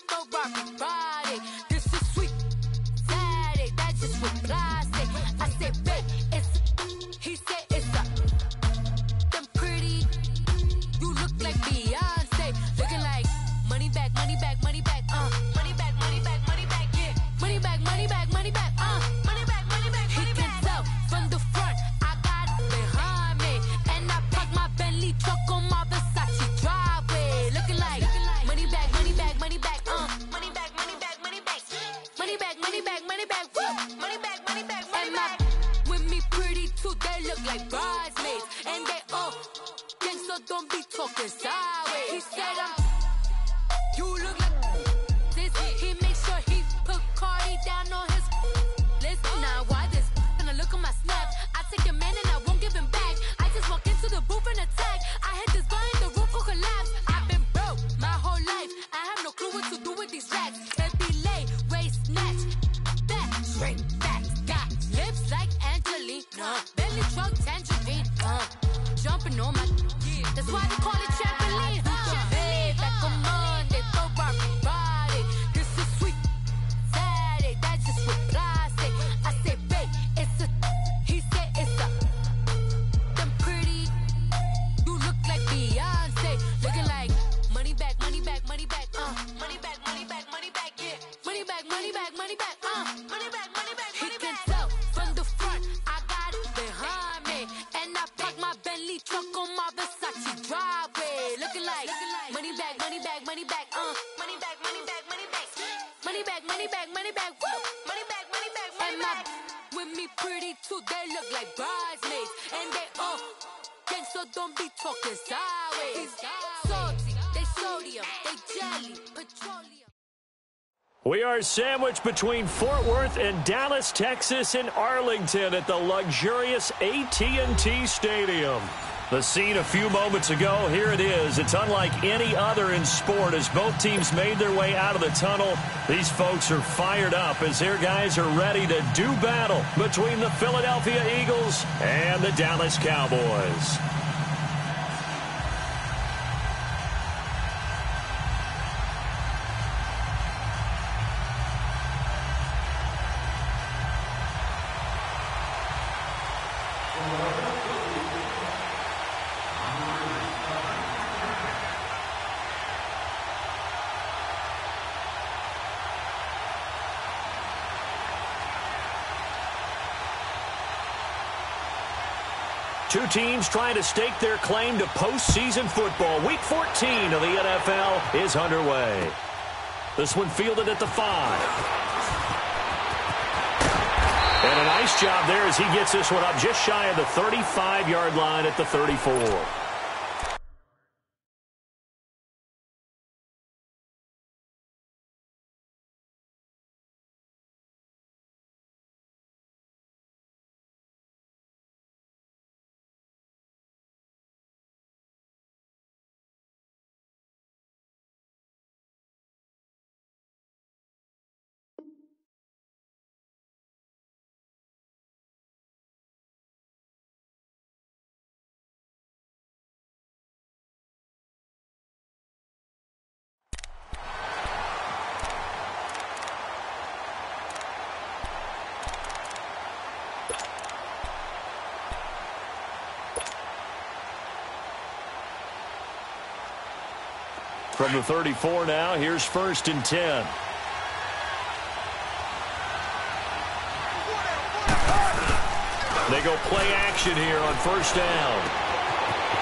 throw everybody. This is sweet Saturday, that's just what plastic. I said, babe, he said it's a, them pretty, you look like Beyonce, looking like money back, money back, money back, money back, money back, money back, yeah, money back, money back, money back, money back, money back, he can tell from the front, I got it behind me, and I park my Bentley truck on my Versace driveway, looking like money back, money back, money back, money back, money back, money back, money back, money back, money back, woo, money back, money back, money back, with me pretty too, they look like bridesmaids, and they all gang, so don't be talking sideways. He said you look like this. He makes sure he put Cardi down on his list. Now why this? Gonna look at my snap. I take your man and I won't give him back. I just walk into the booth and attack. I hit this guy in the roof will collapse. I've been broke my whole life. I have no clue what to do with these racks. Baby lay, waist snatch, back, straight back. Got lips like Angelina, belly truck tangerine. Jumping on my, that's why they call it trampoline. Hey, back on Monday, throw everybody. This is sweet Saturday, that's just with plastic. I said, babe, it's a, he said it's a, them pretty, you look like Beyonce, looking like money back, money back, money back, money back, money back, money back, yeah, money back, money back, money back, money back, money back, he can tell from the front, I got it behind me, and I park my Bentley truck on my Versace driveway, looking like money back, money back, money back, money back, money back, money back, money back, money back, money back, woo, money back, money back, money back, with me pretty too, they look like bridesmaids, and they all gang, so don't be talking sideways. Salty, they sodium, they jelly, petroleum. We are sandwiched between Fort Worth and Dallas, Texas, in Arlington at the luxurious AT&T Stadium. The scene a few moments ago, here it is. It's unlike any other in sport as both teams made their way out of the tunnel. These folks are fired up as their guys are ready to do battle between the Philadelphia Eagles and the Dallas Cowboys. Two teams trying to stake their claim to postseason football. Week 14 of the NFL is underway. This one fielded at the 5. And a nice job there as he gets this one up just shy of the 35-yard line at the 34. From the 34 now, here's 1st and 10. They go play action here on 1st down.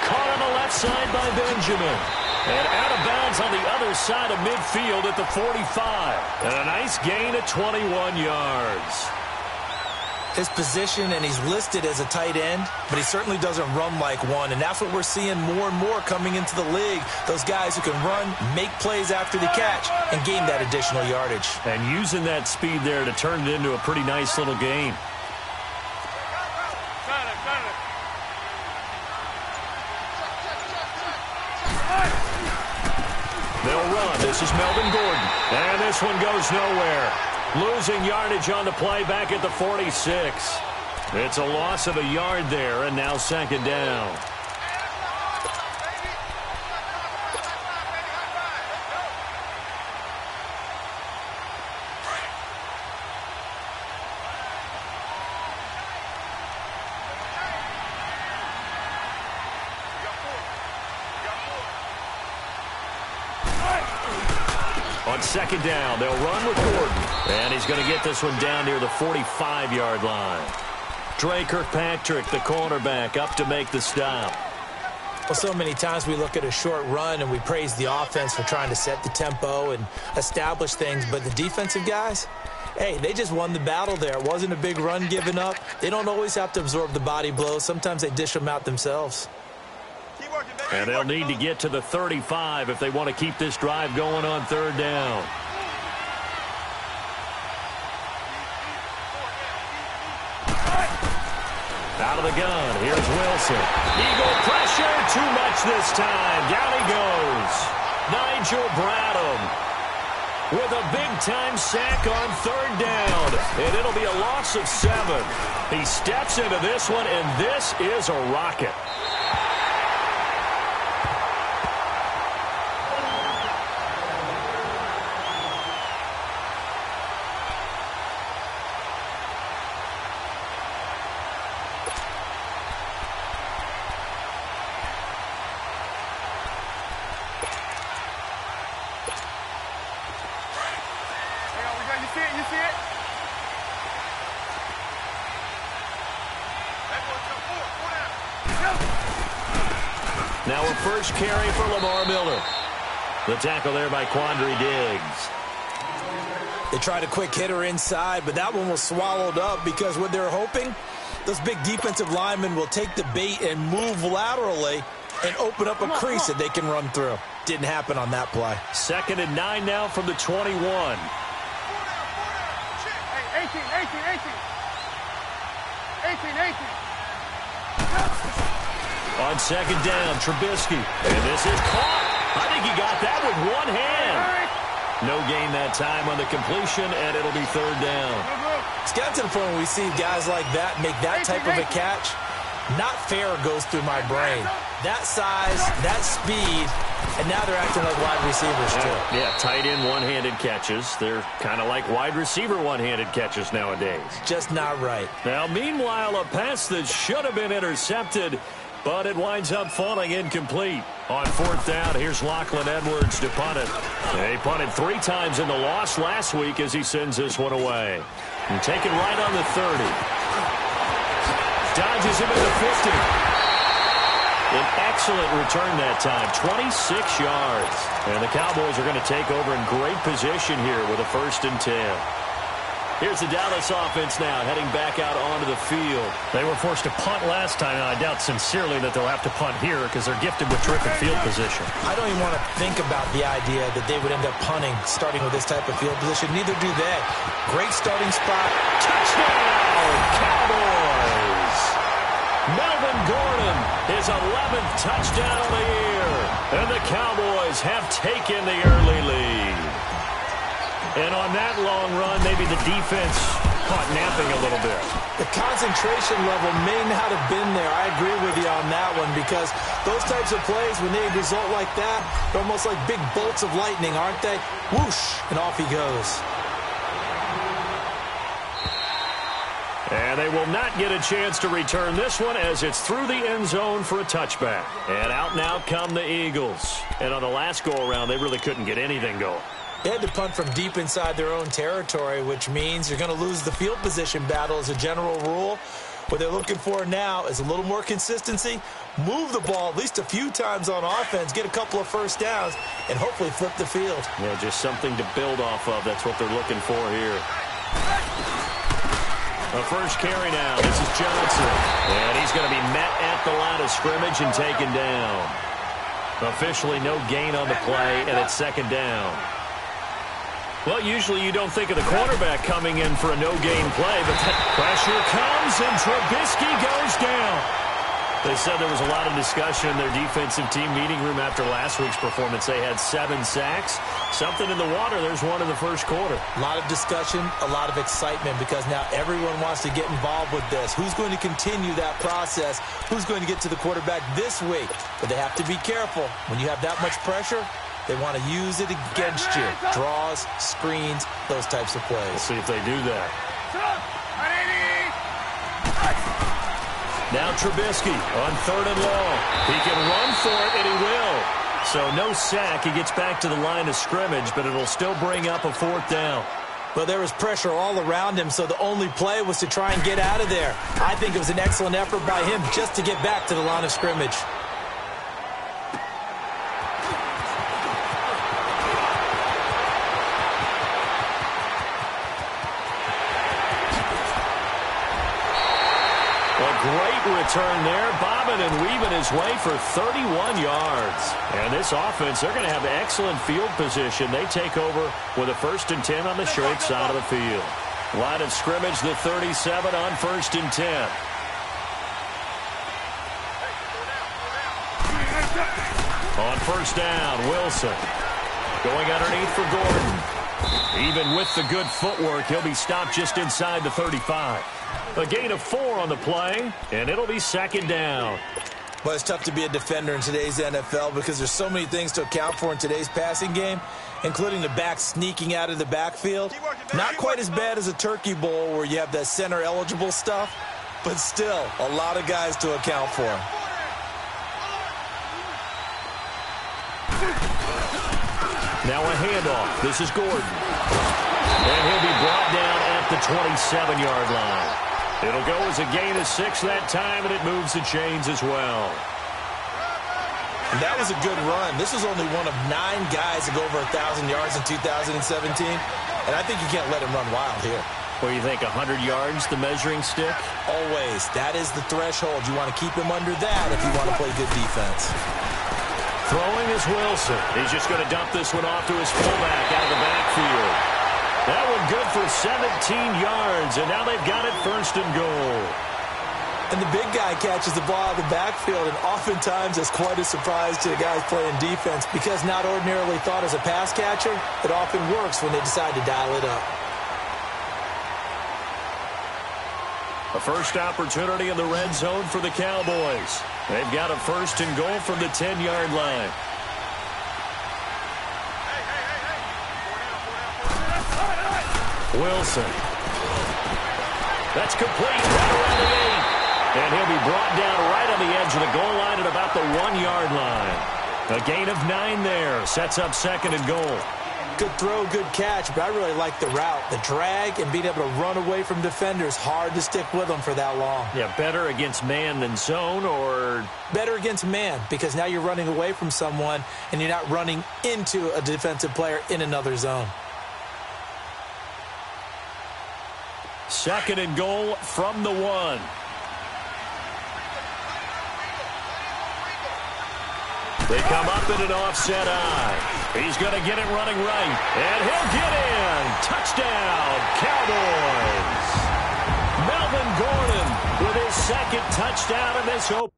Caught on the left side by Benjamin. And out of bounds on the other side of midfield at the 45. And a nice gain of 21 yards. His position, and he's listed as a tight end, but he certainly doesn't run like one, and that's what we're seeing more and more coming into the league. Those guys who can run, make plays after the catch, and gain that additional yardage. And using that speed there to turn it into a pretty nice little gain. They'll run. This is Melvin Gordon. And this one goes nowhere. Losing yardage on the play back at the 46. It's a loss of a yard there, and now 2nd down. On second down, they'll run with Gordon. And he's going to get this one down near the 45-yard line. Dre Kirkpatrick, the cornerback, up to make the stop. Well, so many times we look at a short run and we praise the offense for trying to set the tempo and establish things, but the defensive guys, hey, they just won the battle there. It wasn't a big run given up. They don't always have to absorb the body blows. Sometimes they dish them out themselves. And they'll need to get to the 35 if they want to keep this drive going on third down. Out of the gun, here's Wilson. Eagle pressure, too much this time. Down he goes. Nigel Bradham with a big-time sack on third down. And it'll be a loss of 7. He steps into this one, and this is a rocket. Now a first carry for Lamar Miller. The tackle there by Quandre Diggs. They tried a quick hitter inside, but that one was swallowed up because what they're hoping, those big defensive linemen will take the bait and move laterally and open up a crease that they can run through. Didn't happen on that play. 2nd and 9 now from the 21. 18. On second down, Trubisky. And this is caught. I think he got that with one hand. No gain that time on the completion, and it'll be third down. It's gotten to the point where we see guys like that make that type of a catch. Not fair goes through my brain. That size, that speed, and now they're acting like wide receivers too. Yeah, tight end one-handed catches. They're kind of like wide receiver one-handed catches nowadays. Just not right. Now, meanwhile, a pass that should have been intercepted, but it winds up falling incomplete. On fourth down, here's Lachlan Edwards to punt it. He punted 3 times in the loss last week as he sends this one away. And taken right on the 30. Dodges him at the 50. An excellent return that time, 26 yards. And the Cowboys are going to take over in great position here with a 1st and 10. Here's the Dallas offense now, heading back out onto the field. They were forced to punt last time, and I doubt sincerely that they'll have to punt here because they're gifted with terrific field position. I don't even want to think about the idea that they would end up punting starting with this type of field position. Neither do they. Great starting spot. Touchdown, Cowboys! Melvin Gordon, his 11th touchdown of the year. And the Cowboys have taken the early lead. And on that long run, maybe the defense caught napping a little bit. The concentration level may not have been there. I agree with you on that one because those types of plays, when they result like that, they're almost like big bolts of lightning, aren't they? Whoosh, and off he goes. And they will not get a chance to return this one as it's through the end zone for a touchback. And out and out come the Eagles. And on the last go-around, they really couldn't get anything going. They had to punt from deep inside their own territory, which means you're going to lose the field position battle as a general rule. What they're looking for now is a little more consistency, move the ball at least a few times on offense, get a couple of first downs, and hopefully flip the field. Yeah, just something to build off of. That's what they're looking for here. A first carry now. This is Johnson. And he's going to be met at the line of scrimmage and taken down. Officially no gain on the play, and it's second down. Well, usually you don't think of the quarterback coming in for a no-gain play, but that pressure comes, and Trubisky goes down. They said there was a lot of discussion in their defensive team meeting room after last week's performance. They had 7 sacks. Something in the water. There's one in the first quarter. A lot of discussion, a lot of excitement because now everyone wants to get involved with this. Who's going to continue that process? Who's going to get to the quarterback this week? But they have to be careful. When you have that much pressure, they want to use it against you. Draws, screens, those types of plays. We'll see if they do that. Now Trubisky on 3rd and long. He can run for it, and he will. So no sack. He gets back to the line of scrimmage, but it'll still bring up a 4th down. Well, there was pressure all around him, so the only play was to try and get out of there. I think it was an excellent effort by him just to get back to the line of scrimmage. Great return there, bobbing and weaving his way for 31 yards. And this offense, they're going to have excellent field position. They take over with a 1st and 10 on the short side of the field. Line of scrimmage, the 37 on 1st and 10. On 1st down, Wilson going underneath for Gordon. Even with the good footwork, he'll be stopped just inside the 35. A gain of 4 on the play, and it'll be 2nd down. Well, it's tough to be a defender in today's NFL because there's so many things to account for in today's passing game, including the back sneaking out of the backfield. Not quite as bad as a turkey bowl where you have that center-eligible stuff, but still a lot of guys to account for. Now a handoff. This is Gordon. And he'll be brought down at the 27-yard line. It'll go as a gain of 6 that time, and it moves the chains as well. And that was a good run. This is only one of 9 guys to go over 1,000 yards in 2017. And I think you can't let him run wild here. What do you think, 100 yards, the measuring stick? Always. That is the threshold. You want to keep him under that if you want to play good defense. Throwing is Wilson. He's just going to dump this one off to his fullback out of the backfield. That one good for 17 yards, and now they've got it 1st and goal. And the big guy catches the ball out of the backfield, and oftentimes it's quite a surprise to the guys playing defense because not ordinarily thought as a pass catcher, it often works when they decide to dial it up. A first opportunity in the red zone for the Cowboys. They've got a 1st and goal from the 10-yard line. Wilson. That's complete. Right around the 8. And he'll be brought down right on the edge of the goal line at about the 1-yard line. A gain of 9 there. Sets up 2nd and goal. Good throw, good catch, but I really like the route. The drag and being able to run away from defenders. Hard to stick with them for that long. Yeah, better against man than zone, or? Better against man, because now you're running away from someone and you're not running into a defensive player in another zone. 2nd and goal from the 1. They come up in an offset eye. He's going to get it running right. And he'll get in. Touchdown, Cowboys. Melvin Gordon with his 2nd touchdown in this opening.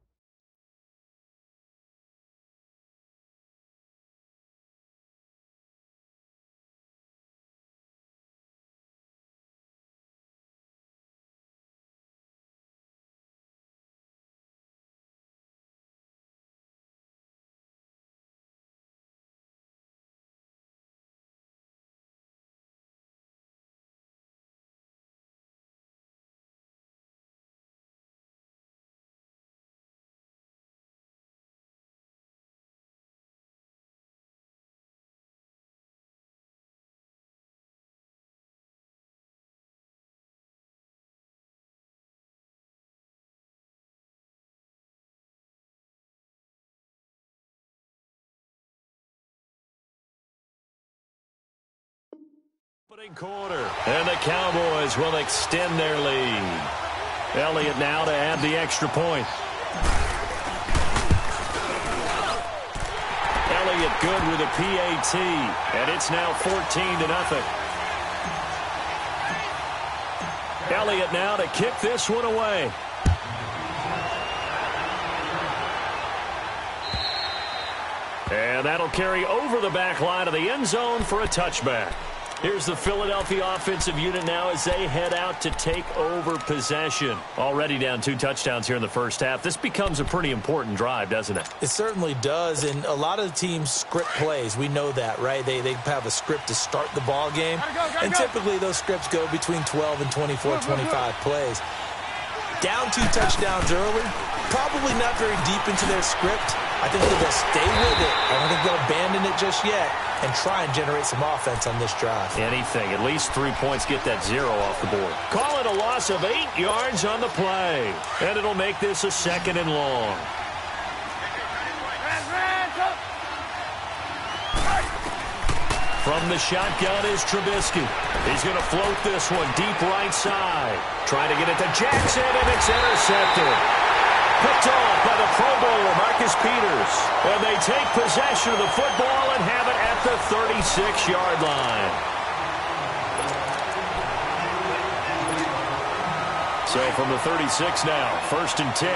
Opening quarter, and the Cowboys will extend their lead. Elliott now to add the extra point. Elliott good with a PAT, and it's now 14-0. Elliott now to kick this one away. And that'll carry over the back line of the end zone for a touchback. Here's the Philadelphia offensive unit now as they head out to take over possession. Already down 2 touchdowns here in the first half. This becomes a pretty important drive, doesn't it? It certainly does, and a lot of the teams script plays. We know that, right? They have a script to start the ball game, and typically those scripts go between 12 and 24, 25 plays. Down 2 touchdowns early, probably not very deep into their script, I think they're going to stay with it. I don't think they'll abandon it just yet and try and generate some offense on this drive. Anything. At least 3 points, get that 0 off the board. Call it a loss of 8 yards on the play. And it'll make this a 2nd and long. From the shotgun is Trubisky. He's going to float this one deep right side. Trying to get it to Jackson, and it's intercepted. Picked off by the Pro Bowler, Marcus Peters. And they take possession of the football and have it at the 36-yard line. So from the 36 now, 1st and 10.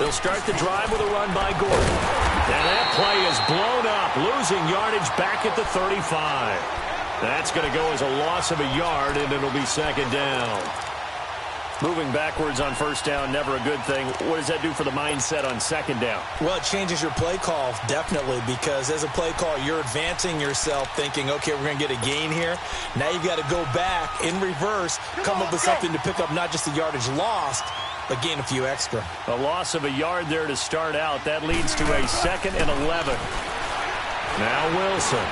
They'll start the drive with a run by Gordon. And that play is blown up, losing yardage back at the 35. That's going to go as a loss of a yard, and it'll be 2nd down. Moving backwards on 1st down, never a good thing. What does that do for the mindset on 2nd down? Well, it changes your play call, definitely, because as a play call, you're advancing yourself thinking, okay, we're going to get a gain here. Now you've got to go back in reverse, come up with something to pick up not just the yardage lost, but gain a few extra. A loss of a yard there to start out. That leads to a 2nd and 11. Now Wilson.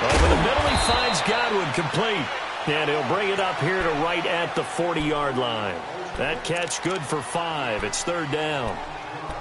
Over the middle, he finds Godwin complete. And he'll bring it up here to right at the 40-yard line. That catch good for 5. It's 3rd down.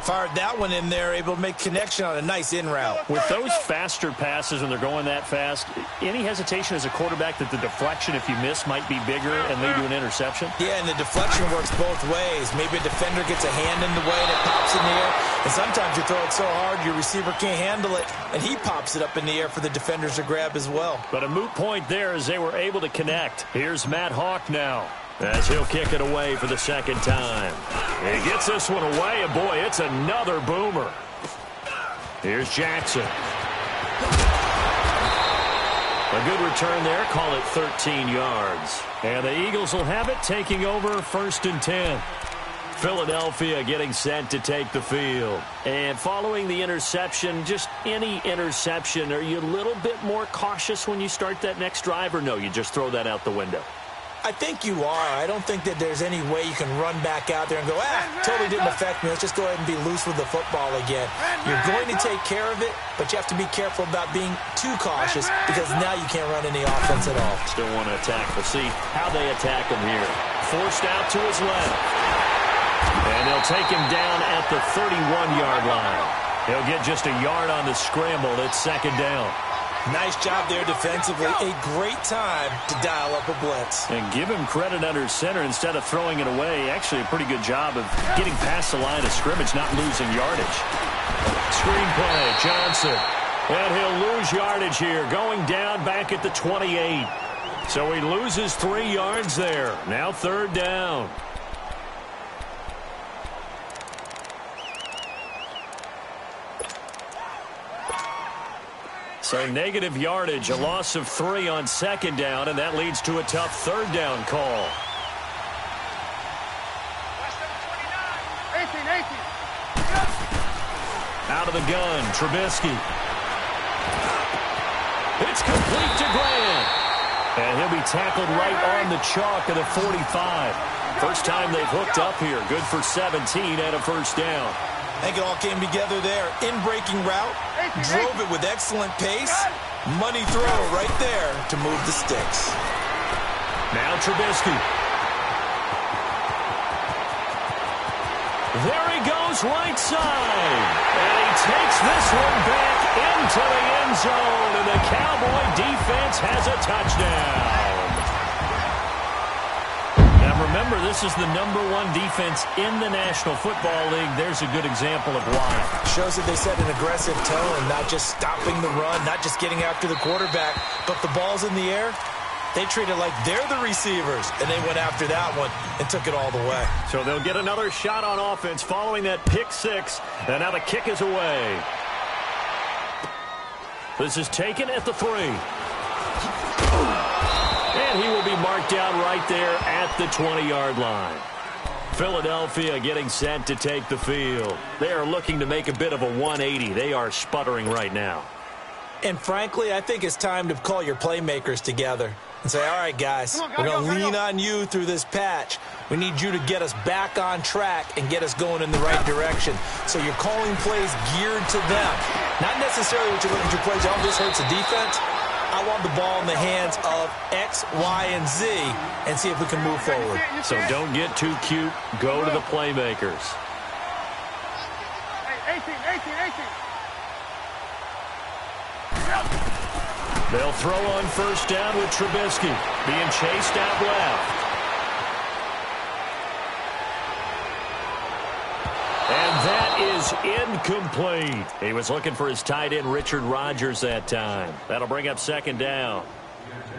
Fired that one in there, able to make connection on a nice in route. With those faster passes when they're going that fast, any hesitation as a quarterback that the deflection, if you miss, might be bigger and lead to an interception? Yeah, and the deflection works both ways. Maybe a defender gets a hand in the way and it pops in the air. And sometimes you throw it so hard your receiver can't handle it, and he pops it up in the air for the defenders to grab as well. But a moot point there as they were able to connect. Here's Matt Hawk now, as he'll kick it away for the 2nd time. He gets this one away, and boy, it's another boomer. Here's Jackson. A good return there, call it 13 yards. And the Eagles will have it, taking over 1st and 10. Philadelphia getting set to take the field. And following the interception, just any interception, are you a little bit more cautious when you start that next drive, or no, you just throw that out the window? I think you are. I don't think that there's any way you can run back out there and go, totally didn't affect me. Let's just go ahead and be loose with the football again. You're going to take care of it, but you have to be careful about being too cautious because now you can't run any offense at all. Still want to attack. We'll see how they attack him here. Forced out to his left. And they'll take him down at the 31-yard line. He'll get just a yard on the scramble. It's 2nd down. Nice job there defensively. A great time to dial up a blitz. And give him credit under center instead of throwing it away. Actually, a pretty good job of getting past the line of scrimmage, not losing yardage. Screen play, Johnson. And he'll lose yardage here, going down back at the 28. So he loses 3 yards there. Now 3rd down. So negative yardage, a loss of 3 on 2nd down, and that leads to a tough 3rd down call. 18. Out of the gun, Trubisky. It's complete to Grant. And he'll be tackled right on the chalk of the 45. First time they've hooked up here. Good for 17 and a 1st down. I think it all came together there. In-breaking route, drove it with excellent pace. Money throw right there to move the sticks. Now Trubisky. There he goes right side. And he takes this one back into the end zone. And the Cowboy defense has a touchdown. Remember, this is the #1 defense in the National Football League. There's a good example of why. Shows that they set an aggressive tone, not just stopping the run, not just getting after the quarterback, but the ball's in the air. They treat it like they're the receivers, and they went after that one and took it all the way. So they'll get another shot on offense following that pick 6, and now the kick is away. This is taken at the 3. And he will be marked down right there at the 20-yard line. Philadelphia getting set to take the field. They are looking to make a bit of a 180. They are sputtering right now. And frankly, I think it's time to call your playmakers together. and say, all right, guys, we're going to lean on you through this patch. We need you to get us back on track and get us going in the right direction. So you're calling plays geared to them. Not necessarily what you look at your plays, oh, this hurts the defense. I want the ball in the hands of X, Y, and Z and see if we can move forward. So don't get too cute. Go to the playmakers. 18. They'll throw on first down with Trubisky being chased out left. And that is incomplete. He was looking for his tight end, Richard Rodgers, that time. That'll bring up second down.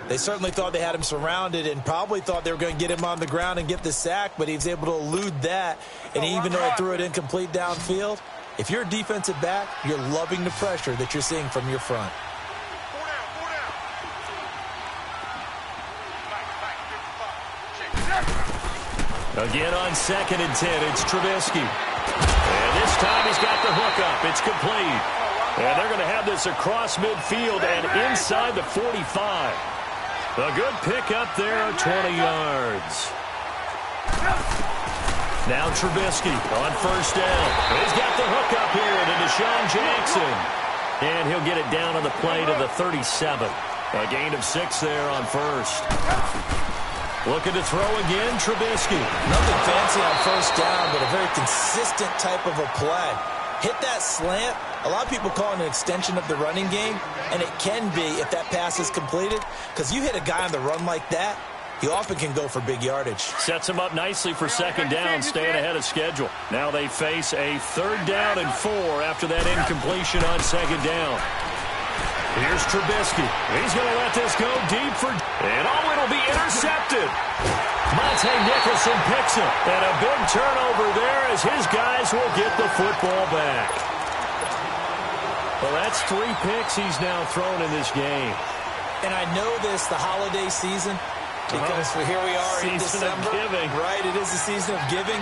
They certainly thought they had him surrounded and probably thought they were going to get him on the ground and get the sack, but he was able to elude that. And even though he threw it incomplete downfield, if you're a defensive back, you're loving the pressure that you're seeing from your front. Again on 2nd and 10, it's Trubisky. And this time he's got the hook up. It's complete. And they're going to have this across midfield and inside the 45. A good pick up there of 20 yards. Now Trubisky on first down. He's got the hook up here to Deshaun Jackson. And he'll get it down on the play to the 37. A gain of 6 there on first. Looking to throw again, Trubisky. Nothing fancy on first down, but a very consistent type of a play. Hit that slant. A lot of people call it an extension of the running game, and it can be if that pass is completed, because you hit a guy on the run like that, he often can go for big yardage. Sets him up nicely for second down, staying ahead of schedule. Now they face a 3rd down and 4 after that incompletion on second down. Here's Trubisky. He's going to let this go deep for... And it'll be intercepted. Monte Nicholson picks him. And a big turnover there as his guys will get the football back. Well, that's 3 picks he's now thrown in this game. And I know this, the holiday season, because here we are in December. Season of giving. Right, it is the season of giving.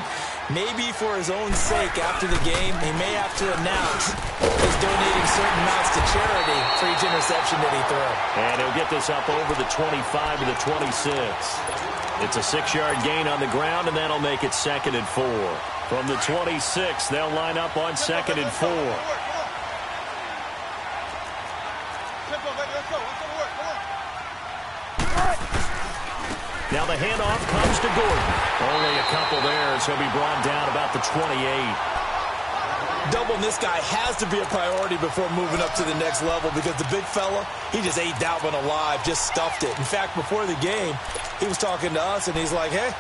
Maybe for his own sake after the game, he may have to announce he's donating certain amounts to charity for each interception that he throws. And he'll get this up over the 25 to the 26. It's a 6-yard gain on the ground, and that'll make it 2nd and 4. From the 26, they'll line up on 2nd and 4. Now the handoff comes to Gordon. Only a couple there as he'll be brought down about the 28. Doubling this guy has to be a priority before moving up to the next level because the big fella, he just ate that one alive, just stuffed it. In fact, before the game, he was talking to us, and he's like, hey,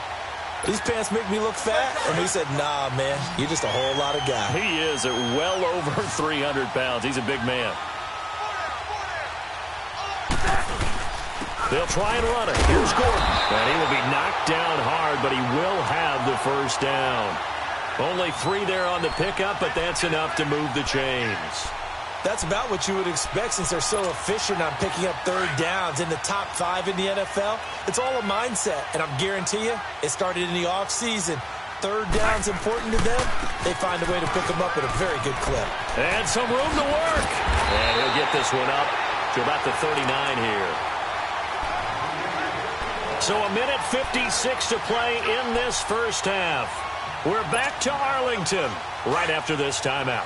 these pants make me look fat? And we said, nah, man, you're just a whole lot of guy. He is at well over 300 pounds. He's a big man. They'll try and run it. Here's Gordon. And he will be knocked down hard, but he will have the first down. Only 3 there on the pickup, but that's enough to move the chains. That's about what you would expect since they're so efficient on picking up 3rd downs in the top 5 in the NFL. It's all a mindset, and I guarantee you it started in the offseason. 3rd down's important to them. They find a way to pick them up at a very good clip. And some room to work. And he'll get this one up to about the 39 here. So a minute 56 to play in this first half. We're back to Arlington right after this timeout.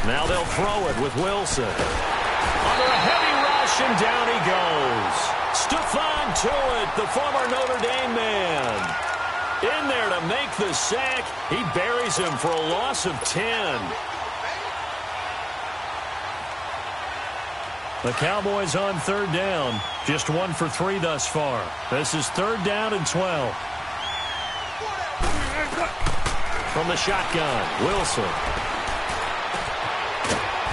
Now they'll throw it with Wilson. Under a heavy rush, and down he goes. Stephon Tuitt, the former Notre Dame man. In there to make the sack. He buries him for a loss of 10. The Cowboys on 3rd down. Just 1 for 3 thus far. This is 3rd down and 12. From the shotgun, Wilson.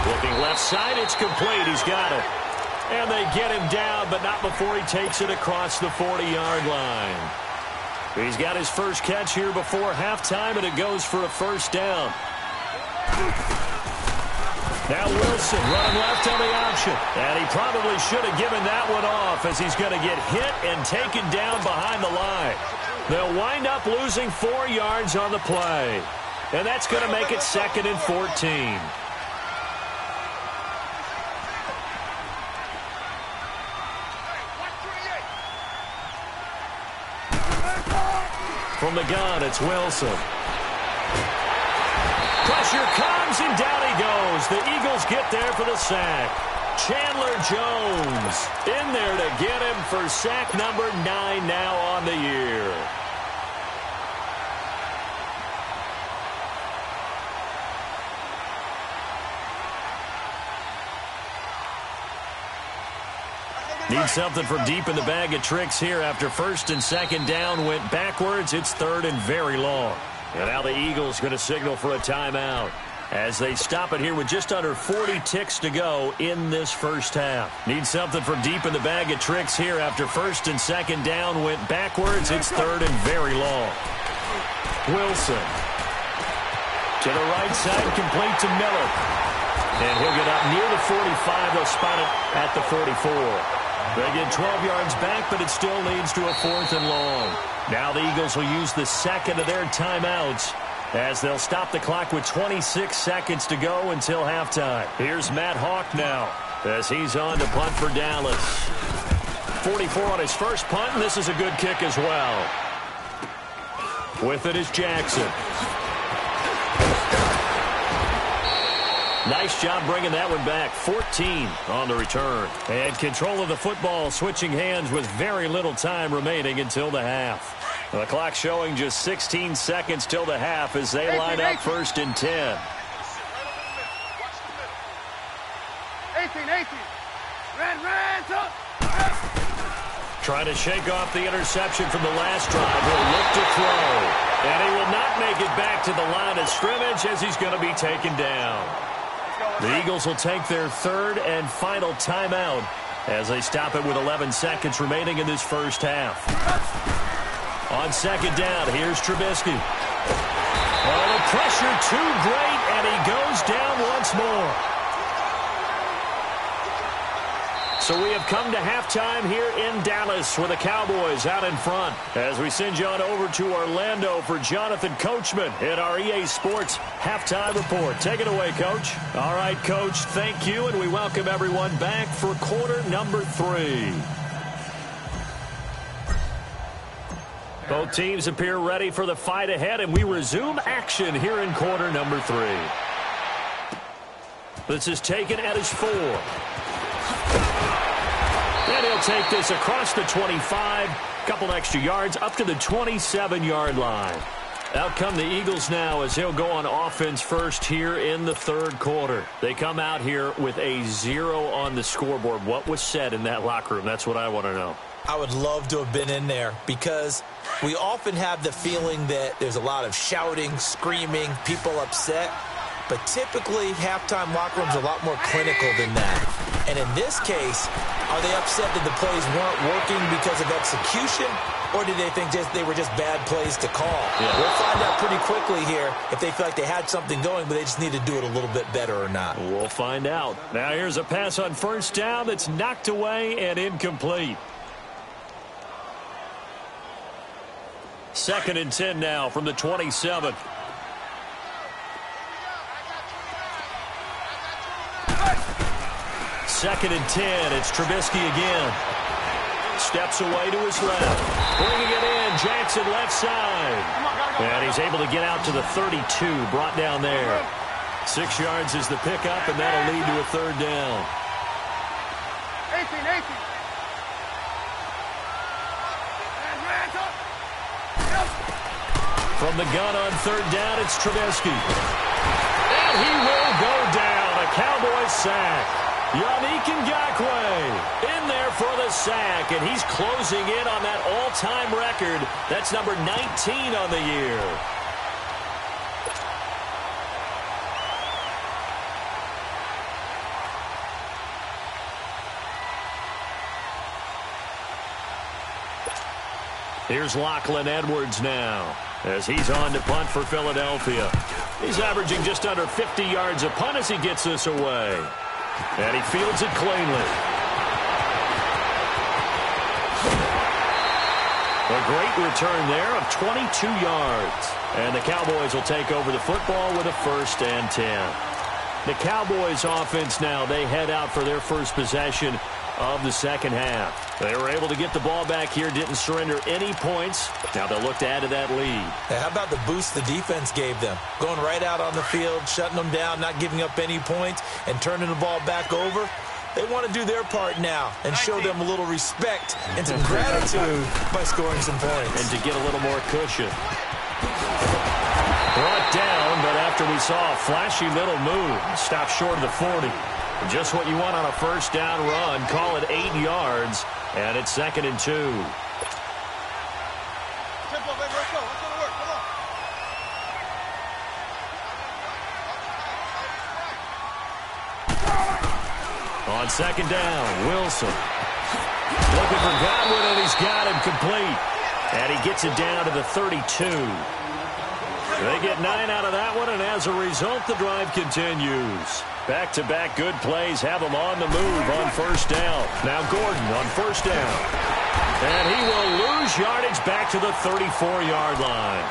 Looking left side, it's complete. He's got it. And they get him down, but not before he takes it across the 40-yard line. He's got his first catch here before halftime, and it goes for a first down. Now Wilson running left on the option. And he probably should have given that one off as he's going to get hit and taken down behind the line. They'll wind up losing 4 yards on the play. And that's going to make it 2nd and 14. From the gun, it's Wilson. Pressure comes, and down he goes. The Eagles get there for the sack. Chandler Jones in there to get him for sack number 9 now on the year. Need something from deep in the bag of tricks here after first and second down went backwards. It's third and very long. And now the Eagles going to signal for a timeout as they stop it here with just under 40 ticks to go in this first half. Need something from deep in the bag of tricks here after first and second down went backwards. It's third and very long. Wilson to the right side, complete to Miller. And he'll get up near the 45. They'll spot it at the 44. They get 12 yards back, but it still leads to a 4th and long. Now the Eagles will use the second of their timeouts as they'll stop the clock with 26 seconds to go until halftime. Here's Matt Hawk now as he's on to punt for Dallas. 44 on his first punt, and this is a good kick as well. With it is Jackson. Nice job bringing that one back. 14 on the return. And control of the football switching hands with very little time remaining until the half. The clock showing just 16 seconds till the half as they line up first and 10. 18. Ran. Trying to shake off the interception from the last drive. He'll look to throw. And he will not make it back to the line of scrimmage as he's going to be taken down. The Eagles will take their third and final timeout as they stop it with 11 seconds remaining in this first half. On second down, here's Trubisky. Oh, the pressure too great, and he goes down once more. So we have come to halftime here in Dallas with the Cowboys out in front as we send you on over to Orlando for Jonathan Coachman in our EA Sports Halftime Report. Take it away, Coach. All right, Coach, thank you, and we welcome everyone back for quarter number 3. Both teams appear ready for the fight ahead, and we resume action here in quarter number 3. This is taken at his 4. And he'll take this across the 25, couple extra yards up to the 27-yard line. Out come the Eagles now as he'll go on offense first here in the third quarter. They come out here with a 0 on the scoreboard. What was said in that locker room? That's what I want to know. I would love to have been in there because we often have the feeling that there's a lot of shouting, screaming, people upset. But typically, halftime locker rooms are a lot more clinical than that. And in this case, are they upset that the plays weren't working because of execution, or do they think they were just bad plays to call? Yeah. We'll find out pretty quickly here if they feel like they had something going, but they just need to do it a little bit better or not. We'll find out. Now here's a pass on first down that's knocked away and incomplete. 2nd and 10 now from the 27. Second and 10. It's Trubisky again. Steps away to his left. Bringing it in. Jackson left side. And he's able to get out to the 32. Brought down there. 6 yards is the pickup, and that'll lead to a third down. 18. From the gun on third down, it's Trubisky. And he will go down. A Cowboys sack. Yannick Ngakoue in there for the sack, and he's closing in on that all-time record. That's number 19 on the year. Here's Lachlan Edwards now as he's on to punt for Philadelphia. He's averaging just under 50 yards a punt as he gets this away. And he fields it cleanly. A great return there of 22 yards. And the Cowboys will take over the football with a 1st and 10. The Cowboys offense now, they head out for their first possession of the second half. They were able to get the ball back here, didn't surrender any points. Now they'll look to add to that lead. Hey, how about the boost the defense gave them? Going right out on the field, shutting them down, not giving up any points, and turning the ball back over. They want to do their part now and show them a little respect and some gratitude by scoring some points. And to get a little more cushion. Brought down, but after we saw a flashy little move, stopped short of the 40. Just what you want on a first down run. Call it 8 yards, and it's 2nd and 2. Tempo, baby, let's go. Let's go to work. Come on. On 2nd down, Wilson. Looking for Godwin, and he's got him complete. And he gets it down to the 32. They get 9 out of that one, and as a result, the drive continues. Back-to-back good plays have them on the move on first down. Now Gordon on first down. And he will lose yardage back to the 34-yard line.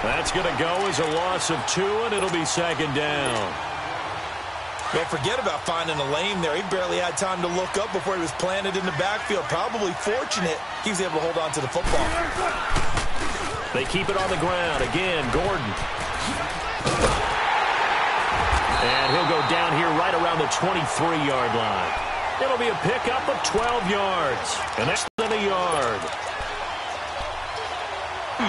That's going to go as a loss of 2, and it'll be 2nd down. Don't forget about finding a lane there. He barely had time to look up before he was planted in the backfield. Probably fortunate he was able to hold on to the football. They keep it on the ground. Again, Gordon. And he'll go down here right around the 23-yard line. It'll be a pickup of 12 yards. And that's than a yard.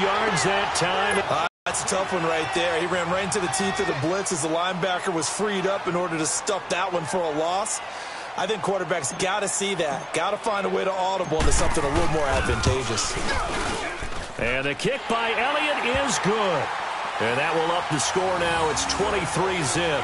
Yards that time. That's a tough one right there. He ran right into the teeth of the blitz as the linebacker was freed up in order to stuff that one for a loss. I think quarterbacks got to see that. Got to find a way to audible into something a little more advantageous. And the kick by Elliott is good. And that will up the score now. It's 23-zip.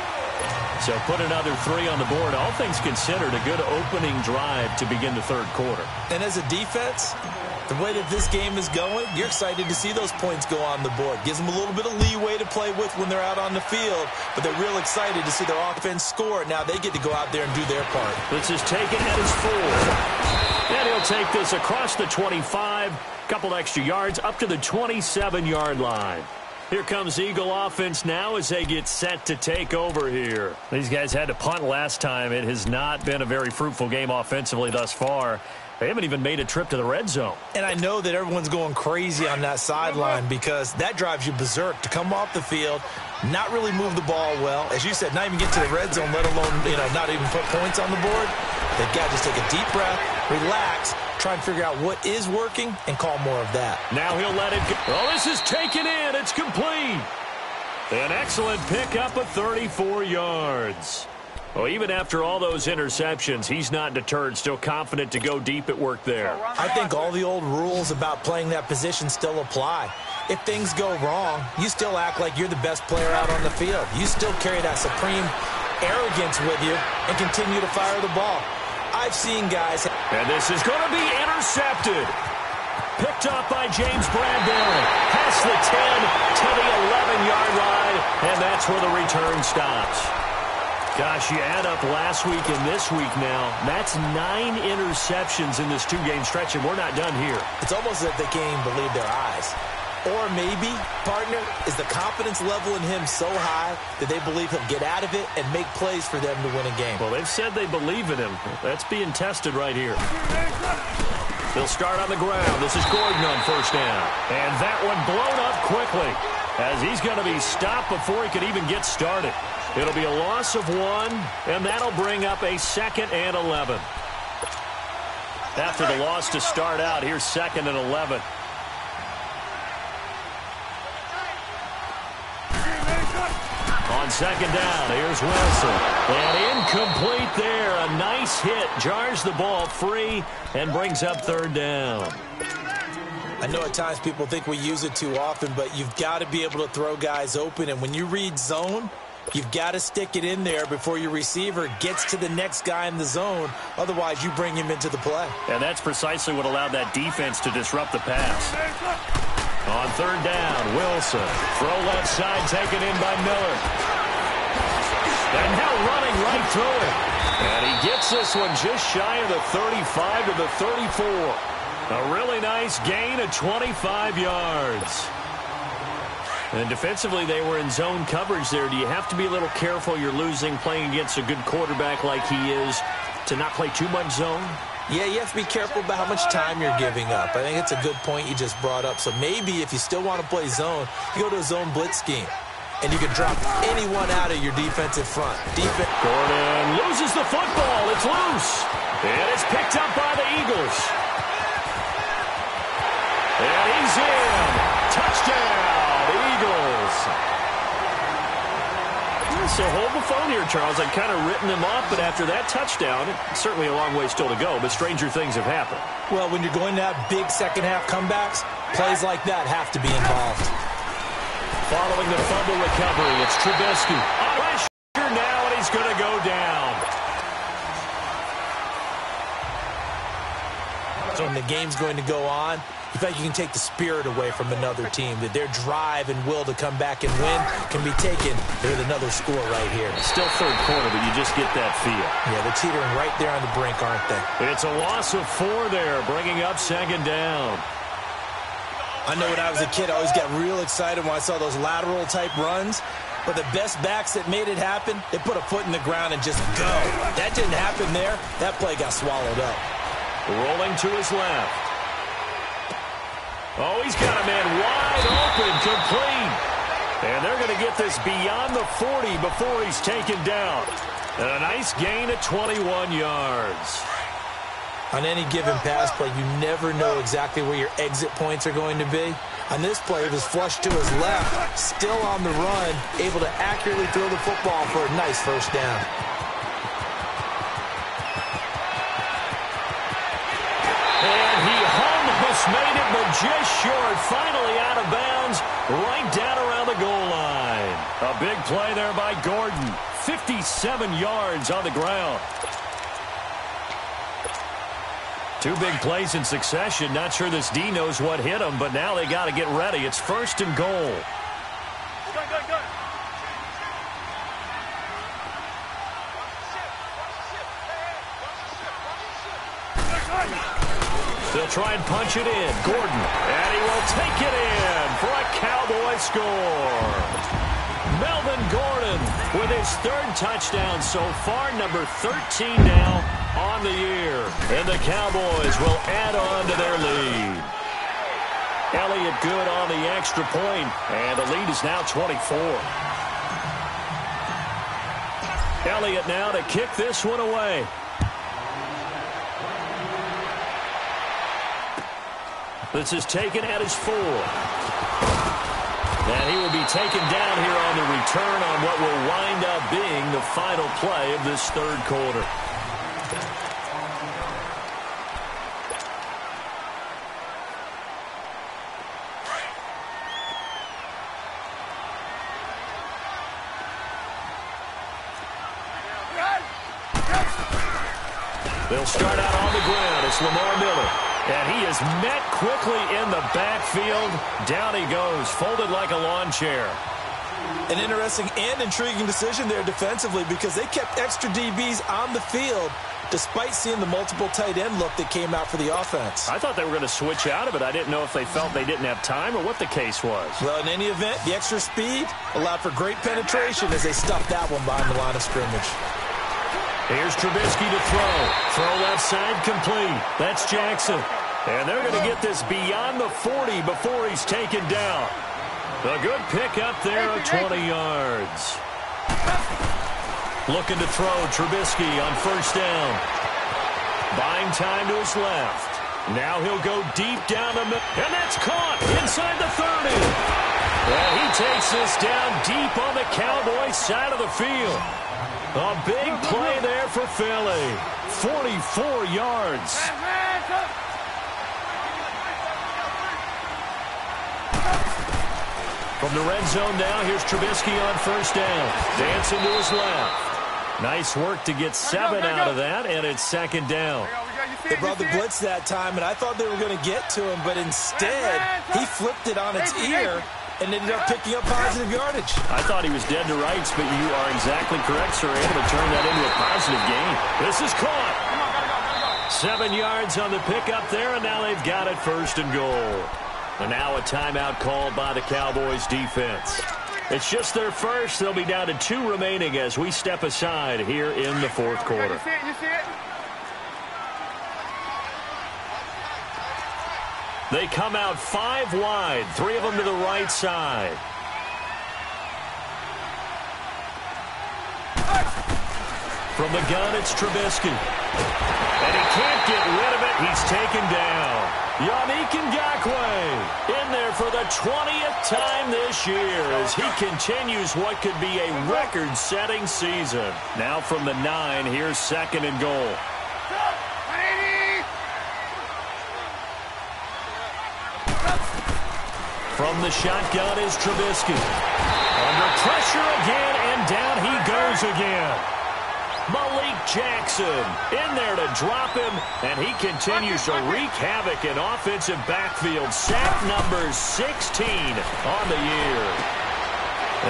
So put another 3 on the board. All things considered, a good opening drive to begin the third quarter. And as a defense, the way that this game is going, you're excited to see those points go on the board. Gives them a little bit of leeway to play with when they're out on the field, but they're real excited to see their offense score. Now they get to go out there and do their part. This is taken at his 4. And he'll take this across the 25, couple extra yards up to the 27-yard line. Here comes Eagle offense now as they get set to take over here. These guys had to punt last time. It has not been a very fruitful game offensively thus far. They haven't even made a trip to the red zone. And I know that everyone's going crazy on that sideline because that drives you berserk to come off the field, not really move the ball well. As you said, not even get to the red zone, let alone, not even put points on the board. They've got to just take a deep breath, relax, try and figure out what is working, and call more of that. Now he'll let it go. Oh, this is taken in. It's complete. An excellent pickup of 34 yards. Well, even after all those interceptions, he's not deterred, still confident to go deep at work there. I think all the old rules about playing that position still apply. If things go wrong, you still act like you're the best player out on the field. You still carry that supreme arrogance with you and continue to fire the ball. I've seen guys... And this is going to be intercepted. Picked up by James Bradbury. Past the 10 to the 11-yard line, and that's where the return stops. Gosh, you add up last week and this week now, that's 9 interceptions in this 2-game stretch, and we're not done here. It's almost as if they can't even believe their eyes. Or maybe, partner, is the confidence level in him so high that they believe he'll get out of it and make plays for them to win a game. Well, they've said they believe in him. That's being tested right here. He'll start on the ground. This is Gordon on first down. And that one blown up quickly as he's going to be stopped before he can even get started. It'll be a loss of 1, and that'll bring up a 2nd and 11. After the loss to start out, here's 2nd and 11. On second down, here's Wilson. And incomplete there. A nice hit. Jars the ball free and brings up third down. I know at times people think we use it too often, but you've got to be able to throw guys open. And when you read zone, you've got to stick it in there before your receiver gets to the next guy in the zone. Otherwise, you bring him into the play. And that's precisely what allowed that defense to disrupt the pass. On third down, Wilson. Throw left side taken in by Miller. And now running right through it. And he gets this one just shy of the 35 to the 34. A really nice gain of 25 yards. And defensively, they were in zone coverage there. Do you have to be a little careful? You're losing playing against a good quarterback like he is to not play too much zone? Yeah, you have to be careful about how much time you're giving up. I think it's a good point you just brought up. So maybe if you still want to play zone, you go to a zone blitz scheme. And you can drop anyone out of your defensive front. Gordon loses the football. It's loose. And it's picked up by the Eagles. And he's in. Touchdown, Eagles. So hold the phone here, Charles. I'd kind of written them off, but after that touchdown, certainly a long way still to go, but stranger things have happened. Well, when you're going to have big second-half comebacks, plays like that have to be involved. Following the fumble recovery, it's Trubisky. Pressure now, and he's going to go down. So when the game's going to go on, you feel like you can take the spirit away from another team, that their drive and will to come back and win can be taken with another score right here. Still third quarter, but you just get that feel. Yeah, they're teetering right there on the brink, aren't they? It's a loss of 4 there, bringing up second down. I know when I was a kid, I always got real excited when I saw those lateral-type runs. But the best backs that made it happen, they put a foot in the ground and just go. That didn't happen there. That play got swallowed up. Rolling to his left. Oh, he's got a man wide open, complete. And they're going to get this beyond the 40 before he's taken down. And a nice gain of 21 yards. On any given pass play, you never know exactly where your exit points are going to be. On this play, it was flushed to his left, still on the run, able to accurately throw the football for a nice first down. And he almost made it, but just short. Finally out of bounds, right down around the goal line. A big play there by Gordon. 57 yards on the ground. 2 big plays in succession. Not sure this D knows what hit him, but now they got to get ready. It's 1st and goal. They'll try and punch it in. Gordon, and he will take it in for a Cowboy score. Melvin Gordon with his 3rd touchdown so far, number 13 now on the year. And the Cowboys will add on to their lead. Elliott good on the extra point, and the lead is now 24. Elliott now to kick this one away. This is taken at his 4. And he will be taken down here on the return on what will wind up being the final play of this 3rd quarter. They'll start out on the ground. It's Lamar Miller. And he is met quickly in the backfield. Down he goes, folded like a lawn chair. An interesting and intriguing decision there defensively because they kept extra DBs on the field despite seeing the multiple tight end look that came out for the offense. I thought they were going to switch out of it. I didn't know if they felt they didn't have time or what the case was. Well, in any event, the extra speed allowed for great penetration as they stuffed that one behind the line of scrimmage. Here's Trubisky to throw. Throw left side complete. That's Jackson. And they're going to get this beyond the 40 before he's taken down. A good pick up there of 20 yards. Looking to throw Trubisky on 1st down. Buying time to his left. Now he'll go deep down the middle. And that's caught inside the 30. And he takes this down deep on the Cowboys side of the field. A big play there for Philly. 44 yards. From the red zone now, here's Trubisky on 1st down. Dancing to his left. Nice work to get 7 out of that, and it's 2nd down. They brought the blitz that time, and I thought they were going to get to him, but instead, he flipped it on its ear and ended up picking up positive yardage. I thought he was dead to rights, but you are exactly correct, sir. Able to turn that into a positive gain. This is caught. 7 yards on the pickup there, and now they've got it 1st and goal. And now a timeout called by the Cowboys defense. It's just their first. They'll be down to 2 remaining as we step aside here in the 4th quarter. You see it? They come out 5 wide, 3 of them to the right side. From the gun, it's Trubisky. And he can't get rid of it. He's taken down. Yannick Ngakoue in there for the 20th time this year as he continues what could be a record-setting season. Now from the 9, here's 2nd and goal. From the shotgun is Trubisky. Under pressure again, and down he goes again. Malik Jackson in there to drop him, and he continues to wreak havoc in offensive backfield. Sack number 16 on the year.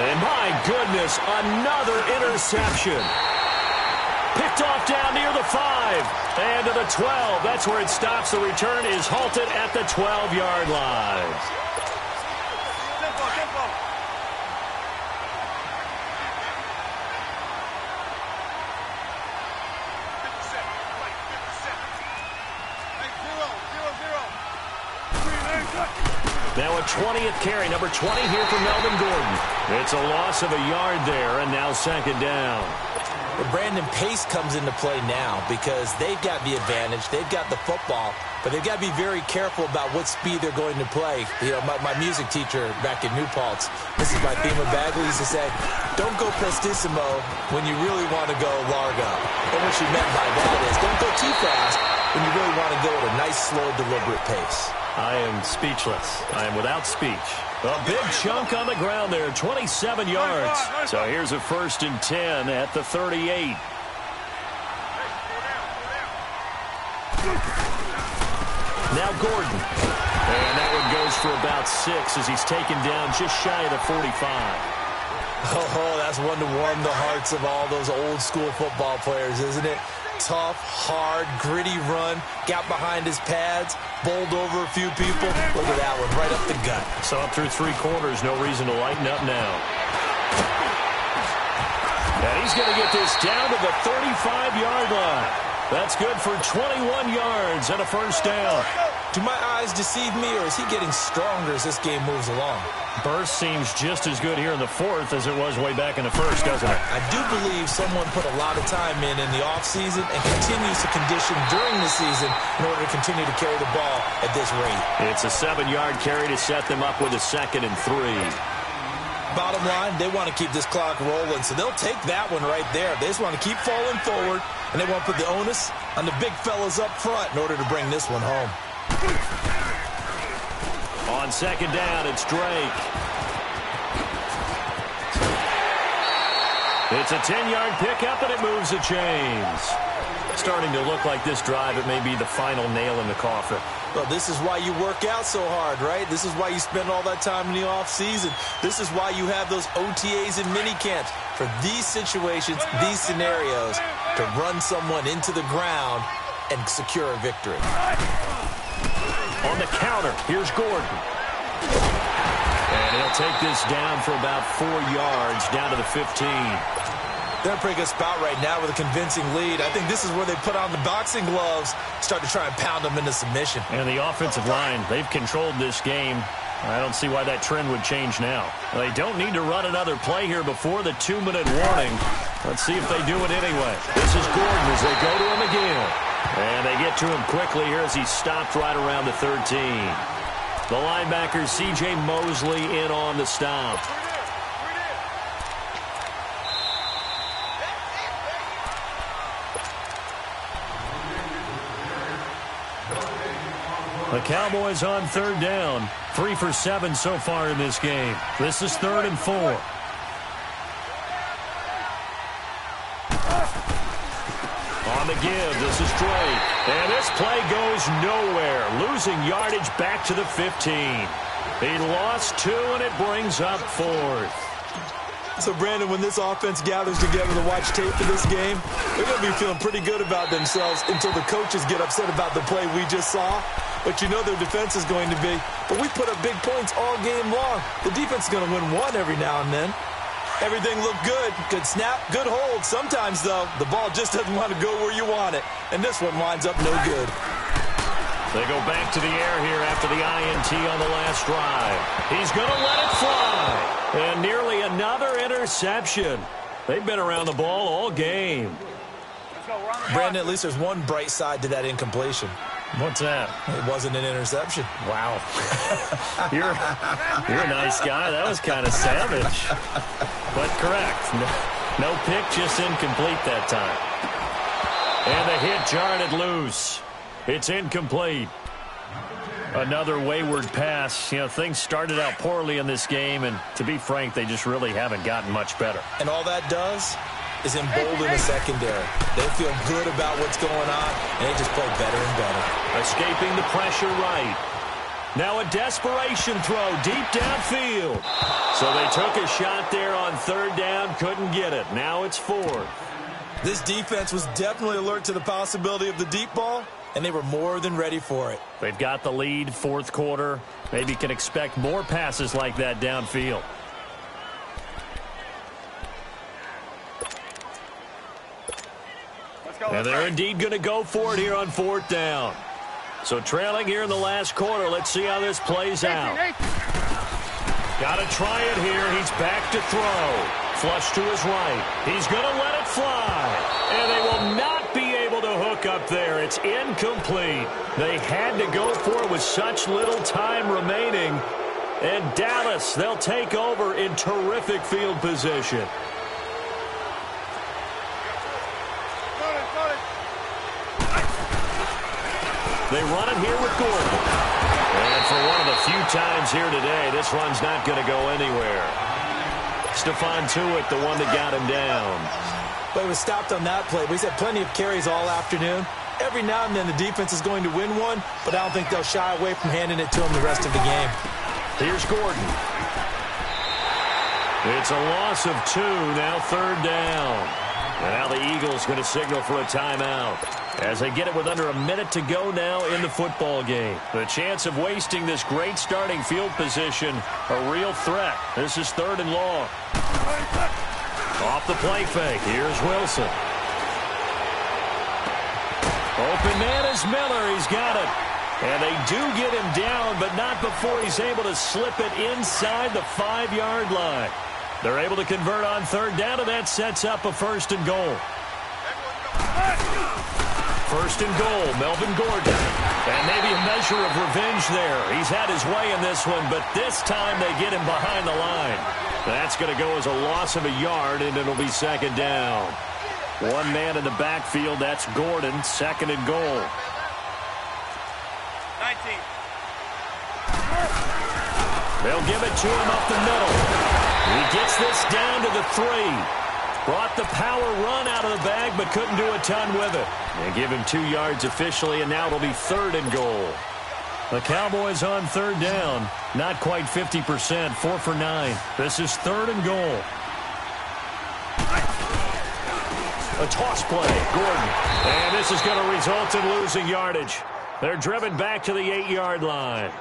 And my goodness, another interception. Picked off down near the 5 and to the 12. That's where it stops. The return is halted at the 12-yard line. Now a 20th carry, number 20 here for Melvin Gordon. It's a loss of a yard there, and now 2nd down. Well, Brandon, pace comes into play now because they've got the advantage. They've got the football, but they've got to be very careful about what speed they're going to play. You know, my music teacher back in New Paltz, Mrs. Bifema Bagley, used to say, don't go prestissimo when you really want to go largo. And what she meant by that is don't go too fast when you really want to go at a nice, slow, deliberate pace. I am speechless. I am without speech. A big chunk on the ground there, 27 yards. So here's a 1st and 10 at the 38. Now Gordon. And that one goes for about 6 as he's taken down just shy of the 45. Oh, that's one to warm the hearts of all those old school football players, isn't it? Tough, hard, gritty run, got behind his pads, bowled over a few people. Look at that one, right up the gut. So up through 3 quarters, no reason to lighten up now. And he's going to get this down to the 35-yard line. That's good for 21 yards and a 1st down. Do my eyes deceive me, or is he getting stronger as this game moves along? Burst seems just as good here in the 4th as it was way back in the 1st, doesn't it? I do believe someone put a lot of time in the offseason and continues to condition during the season in order to continue to carry the ball at this rate. It's a 7-yard carry to set them up with a 2nd and 3. Bottom line, they want to keep this clock rolling, so they'll take that one right there. They just want to keep falling forward, and they want to put the onus on the big fellas up front in order to bring this one home. On 2nd down, it's Drake. It's a 10-yard pickup, and it moves the chains. Starting to look like this drive, it may be the final nail in the coffin. Well, this is why you work out so hard, right? This is why you spend all that time in the offseason. This is why you have those OTAs and mini camps for these situations, these scenarios, to run someone into the ground and secure a victory. On the counter, here's Gordon. And he'll take this down for about 4 yards, down to the 15. They're in a pretty good spot right now with a convincing lead. I think this is where they put on the boxing gloves, start to try and pound them into submission. And the offensive line, they've controlled this game. I don't see why that trend would change now. They don't need to run another play here before the 2-minute warning. Let's see if they do it anyway. This is Gordon as they go to him again. And they get to him quickly here as he's stopped right around the 13. The linebacker, C.J. Mosley, in on the stop. The Cowboys on 3rd down. 3 for 7 so far in this game. This is 3rd and 4. On the give, this is Drake. And this play goes nowhere. Losing yardage back to the 15. He lost 2, and it brings up 4th. So, Brandon, when this offense gathers together to watch tape for this game, they're going to be feeling pretty good about themselves until the coaches get upset about the play we just saw. But you know their defense is going to be. But we put up big points all game long. The defense is going to win one every now and then. Everything looked good. Good snap, good hold. Sometimes, though, the ball just doesn't want to go where you want it. And this one winds up no good. They go back to the air here after the INT on the last drive. He's going to let it fly. And nearly another interception. They've been around the ball all game. Brandon, at least there's one bright side to that incompletion. What's that? It wasn't an interception. Wow. You're a nice guy. That was kind of savage. But correct. No pick, just incomplete that time. And the hit jarred it loose. It's incomplete. Another wayward pass. You know, things started out poorly in this game, and to be frank, they just really haven't gotten much better. And all that does is embolden the secondary. They feel good about what's going on, and they just play better and better. Escaping the pressure right. Now a desperation throw deep downfield. So they took a shot there on third down, couldn't get it. Now it's fourth. This defense was definitely alert to the possibility of the deep ball, and they were more than ready for it. They've got the lead, fourth quarter. Maybe can expect more passes like that downfield. And they're indeed going to go for it here on fourth down. So trailing here in the last quarter. Let's see how this plays out. Got to try it here. He's back to throw. Flush to his right. He's going to let it fly. And they will not be able to hook up there. It's incomplete. They had to go for it with such little time remaining. And Dallas, they'll take over in terrific field position. They run it here with Gordon. And for one of the few times here today, this run's not going to go anywhere. Stephon Tuitt, the one that got him down. But he was stopped on that play. But he's had plenty of carries all afternoon. Every now and then the defense is going to win one, but I don't think they'll shy away from handing it to him the rest of the game. Here's Gordon. It's a loss of 2, now third down. And now the Eagles going to signal for a timeout as they get it with under a minute to go now in the football game. The chance of wasting this great starting field position, a real threat. This is third and long. Off the play fake. Here's Wilson. Open man is Miller. He's got it. And they do get him down, but not before he's able to slip it inside the 5-yard line. They're able to convert on third down, and that sets up a first and goal. First and goal, Melvin Gordon. And maybe a measure of revenge there. He's had his way in this one, but this time they get him behind the line. That's going to go as a loss of a yard, and it'll be second down. One man in the backfield, that's Gordon, second and goal. 19. They'll give it to him up the middle. He gets this down to the 3. Brought the power run out of the bag, but couldn't do a ton with it. They give him 2 yards officially, and now it'll be third and goal. The Cowboys on third down. Not quite 50%, 4 for 9. This is third and goal. A toss play, Gordon. And this is going to result in losing yardage. They're driven back to the 8-yard line.